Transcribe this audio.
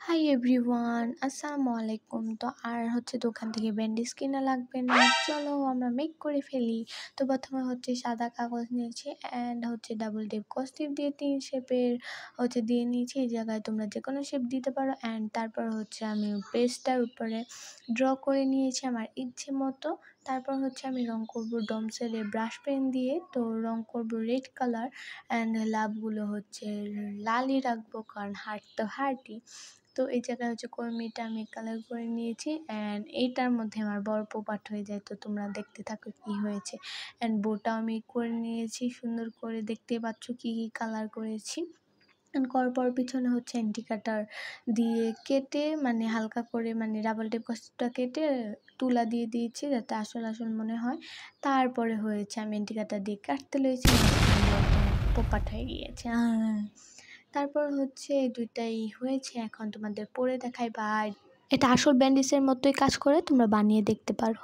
Hi everyone, আসসালামু আলাইকুম। তো আর হচ্ছে দোকান থেকে ব্যান্ডেজ কিনা লাগবে না, চলো আমরা মেক করে ফেলি। তো প্রথমে হচ্ছে সাদা কাগজ নিয়েছি অ্যান্ড হচ্ছে ডাবল টেপ কস্টিপ দিয়ে 3 শেপের হচ্ছে দিয়ে নিয়েছি। এই জায়গায় তোমরা যে কোনো শেপ দিতে পারো। অ্যান্ড তারপর হচ্ছে আমি পেজটার উপরে ড্র করে নিয়েছি আমার ইচ্ছে মতো। তারপর হচ্ছে আমি রং করব ডমসেলের ব্রাশ পেন দিয়ে। তো রং করব রেড কালার অ্যান্ড লাভগুলো হচ্ছে লালই রাখবো, কারণ হার্ট তো হার্টই। তো এই জায়গায় হচ্ছে কর্মীটা আমি কালার করে নিয়েছি অ্যান্ড এইটার মধ্যে আমার বড় পোপাট হয়ে যায়। তো তোমরা দেখতে থাকো কি হয়েছে। অ্যান্ড বোটাও আমি করে নিয়েছি সুন্দর করে, দেখতে পাচ্ছ কি কি কালার করেছি। অ্যান্ড করার পর পিছনে হচ্ছে অ্যান্টি কাটার দিয়ে কেটে, মানে হালকা করে, মানে ডাবল টেপ কস্টটা কেটে তুলা দিয়ে দিয়েছি যাতে আসল আসল মনে হয়। তারপরে হয়েছে আমি অ্যান্টি কাটার দিয়ে কাটতে লেগেছি, পোপাট হয়ে গিয়েছে। তারপর হচ্ছে এই দুইটাই হয়েছে, এখন তোমাদের পরে দেখাই। বা এটা আসল ব্যান্ডিসের মতোই কাজ করে, তোমরা বানিয়ে দেখতে পারো।